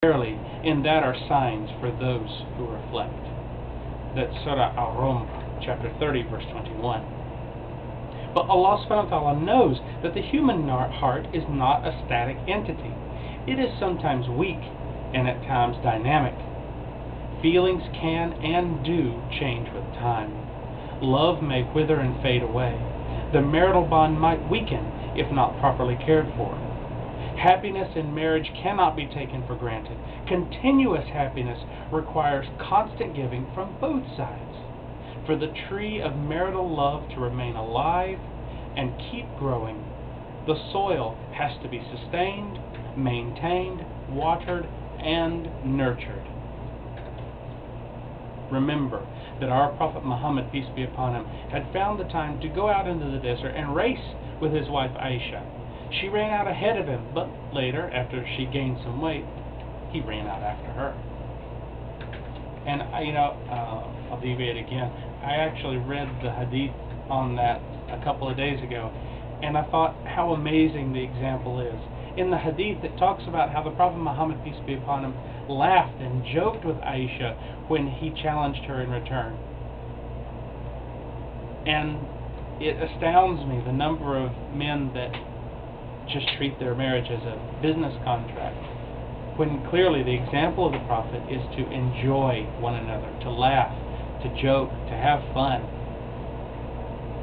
Verily, in that are signs for those who reflect. That's Surah Al-Rum, chapter 30, verse 21. But Allah subhanahu wa ta'ala knows that the human heart is not a static entity. It is sometimes weak and at times dynamic. Feelings can and do change with time. Love may wither and fade away. The marital bond might weaken if not properly cared for. Happiness in marriage cannot be taken for granted. Continuous happiness requires constant giving from both sides. For the tree of marital love to remain alive and keep growing, the soil has to be sustained, maintained, watered, and nurtured. Remember that our Prophet Muhammad, peace be upon him, had found the time to go out into the desert and race with his wife Aisha. She ran out ahead of him, but later, after she gained some weight, he ran out after her. And, I'll deviate again. I actually read the hadith on that a couple of days ago, and I thought how amazing the example is. In the hadith, it talks about how the Prophet Muhammad, peace be upon him, laughed and joked with Aisha when he challenged her in return. And it astounds me the number of men that just treat their marriage as a business contract, when clearly the example of the Prophet is to enjoy one another, to laugh, to joke, to have fun.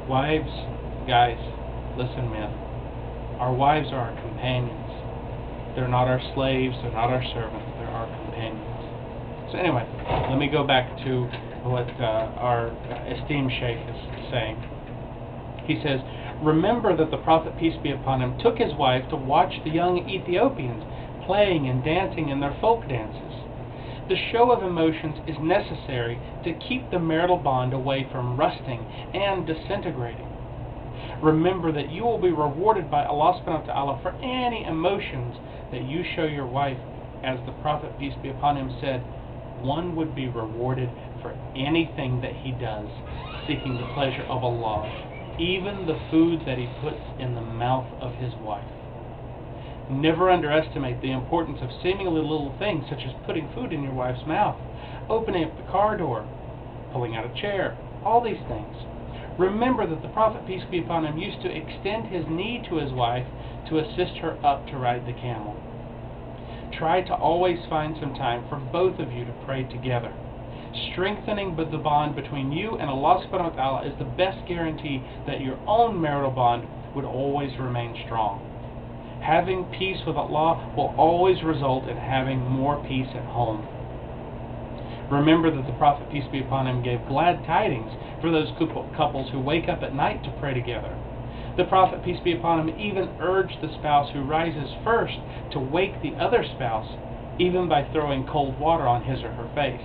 Wives, guys, listen, men, our wives are our companions. They're not our slaves, they're not our servants, they're our companions. So anyway, let me go back to what our esteemed Sheikh is saying. He says, remember that the Prophet, peace be upon him, took his wife to watch the young Ethiopians playing and dancing in their folk dances. The show of emotions is necessary to keep the marital bond away from rusting and disintegrating. Remember that you will be rewarded by Allah subhanahu wa ta'ala for any emotions that you show your wife. As the Prophet, peace be upon him, said, one would be rewarded for anything that he does, seeking the pleasure of Allah, even the food that he puts in the mouth of his wife. Never underestimate the importance of seemingly little things such as putting food in your wife's mouth, opening up the car door, pulling out a chair, all these things. Remember that the Prophet, peace be upon him, used to extend his knee to his wife to assist her up to ride the camel. Try to always find some time for both of you to pray together. Strengthening the bond between you and Allah subhanahu wa ta'ala is the best guarantee that your own marital bond would always remain strong. Having peace with Allah will always result in having more peace at home. Remember that the Prophet, peace be upon him, gave glad tidings for those couples who wake up at night to pray together. The Prophet, peace be upon him, even urged the spouse who rises first to wake the other spouse, even by throwing cold water on his or her face.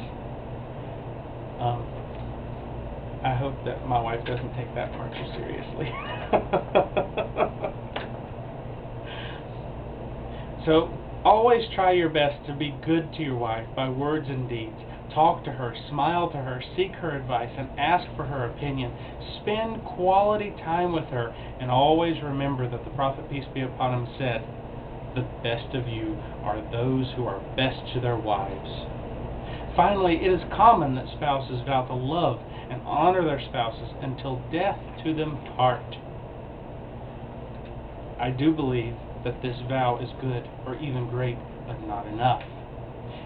I hope that my wife doesn't take that part too seriously. So, always try your best to be good to your wife by words and deeds. Talk to her, smile to her, seek her advice, and ask for her opinion. Spend quality time with her, and always remember that the Prophet, peace be upon him, said, the best of you are those who are best to their wives. Finally, it is common that spouses vow to love and honor their spouses until death to them part. I do believe that this vow is good or even great, but not enough.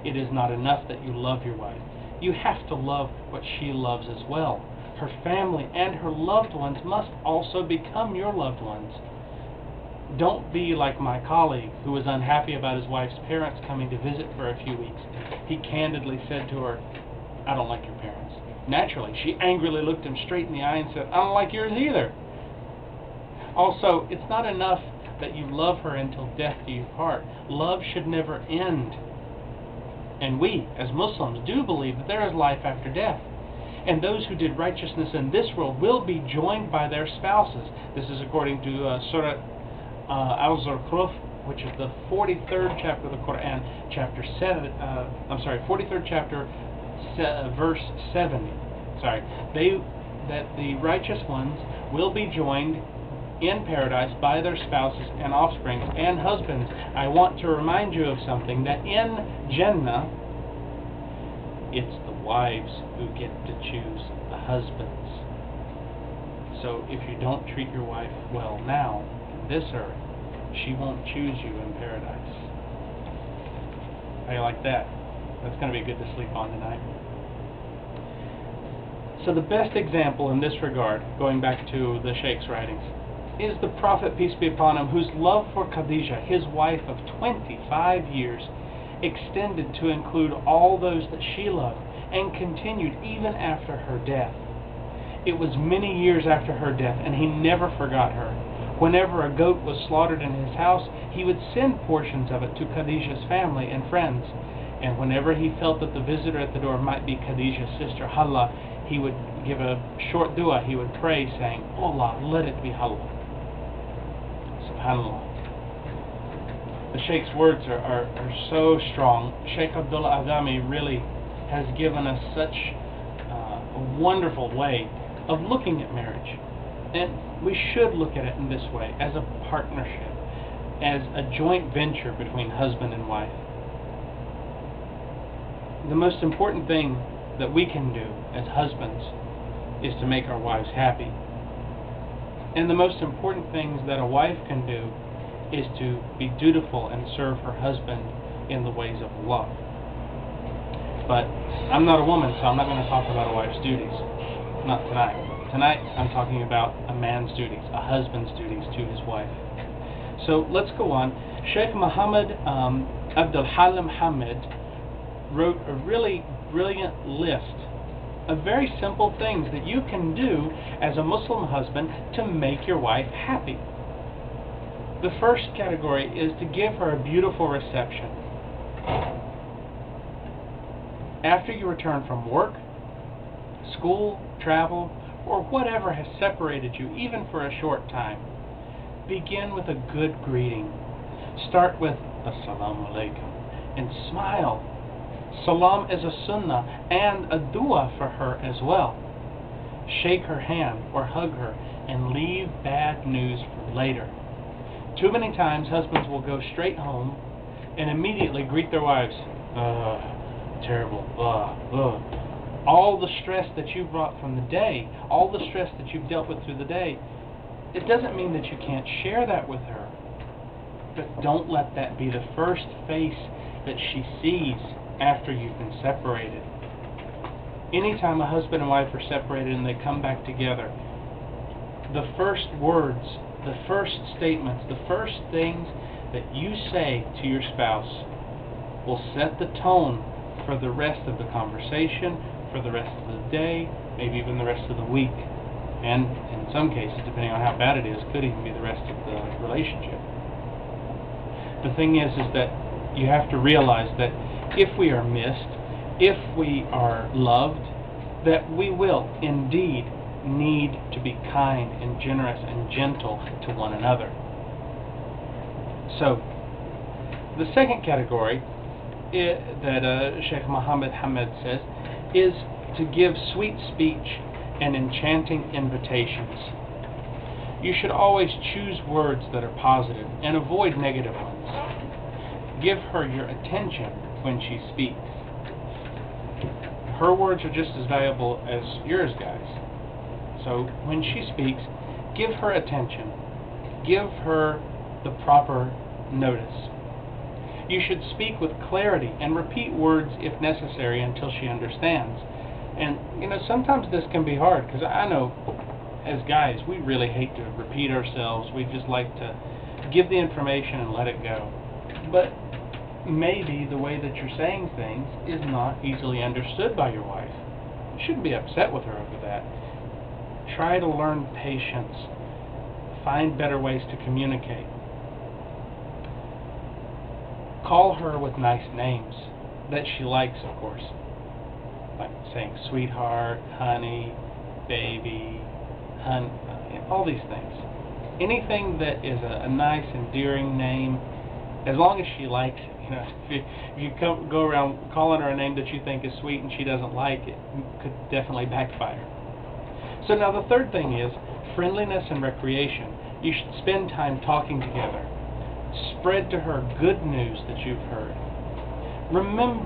It is not enough that you love your wife. You have to love what she loves as well. Her family and her loved ones must also become your loved ones. Don't be like my colleague who was unhappy about his wife's parents coming to visit for a few weeks. He candidly said to her, I don't like your parents. Naturally, she angrily looked him straight in the eye and said, I don't like yours either. Also, it's not enough that you love her until death do you part. Love should never end. And we, as Muslims, do believe that there is life after death. And those who did righteousness in this world will be joined by their spouses. This is according to Surah Al-Zukhruf, which is the 43rd chapter of the Qur'an, chapter 7. 43rd chapter, verse 7. That the righteous ones will be joined in paradise by their spouses and offspring. And husbands, I want to remind you of something, that in Jannah, it's the wives who get to choose the husbands. So if you don't treat your wife well now, in this earth, she won't choose you in paradise. How do you like that? That's going to be good to sleep on tonight. So the best example in this regard, going back to the Sheikh's writings, is the Prophet, peace be upon him, whose love for Khadijah, his wife of 25 years, extended to include all those that she loved, and continued even after her death. It was many years after her death, and he never forgot her. Whenever a goat was slaughtered in his house, he would send portions of it to Khadijah's family and friends. And whenever he felt that the visitor at the door might be Khadijah's sister, Hala, he would give a short dua. He would pray, saying, "Oh Allah, let it be Hala." SubhanAllah. The Sheikh's words are so strong. Sheikh Abdullah Adami really has given us such a wonderful way of looking at marriage. And we should look at it in this way, as a partnership, as a joint venture between husband and wife. The most important thing that we can do as husbands is to make our wives happy. And the most important things that a wife can do is to be dutiful and serve her husband in the ways of love. But I'm not a woman, so I'm not going to talk about a wife's duties. Not tonight. Tonight I'm talking about a man's duties, a husband's duties to his wife. So let's go on. Sheikh Muhammad Abdul Halim Hamid wrote a really brilliant list of very simple things that you can do as a Muslim husband to make your wife happy. The first category is to give her a beautiful reception. After you return from work, school, travel, or whatever has separated you, even for a short time, begin with a good greeting. Start with Assalamu alaikum and smile. Salam is a sunnah and a dua for her as well. Shake her hand or hug her and leave bad news for later. Too many times husbands will go straight home and immediately greet their wives. Terrible. All the stress that you brought from the day, all the stress that you've dealt with through the day, it doesn't mean that you can't share that with her. But don't let that be the first face that she sees after you've been separated. Anytime a husband and wife are separated and they come back together, the first words, the first statements, the first things that you say to your spouse will set the tone for the rest of the conversation, for the rest of the day, maybe even the rest of the week. And in some cases, depending on how bad it is, could even be the rest of the relationship. The thing is that you have to realize that if we are missed, if we are loved, that we will indeed need to be kind and generous and gentle to one another. So, the second category that Sheikh Muhammad Hamid says is to give sweet speech and enchanting invitations. You should always choose words that are positive and avoid negative ones. Give her your attention when she speaks. Her words are just as valuable as yours, guys. So when she speaks, give her attention. Give her the proper notice. You should speak with clarity and repeat words if necessary until she understands. And, sometimes this can be hard, because I know, as guys, we really hate to repeat ourselves. We just like to give the information and let it go. But maybe the way that you're saying things is not easily understood by your wife. You shouldn't be upset with her over that. Try to learn patience. Find better ways to communicate. Call her with nice names that she likes, of course. Like saying sweetheart, honey, baby, all these things. Anything that is a nice, endearing name, as long as she likes it. If you go around calling her a name that you think is sweet and she doesn't like, it could definitely backfire. So now the third thing is friendliness and recreation. You should spend time talking together. Spread to her good news that you've heard. Remember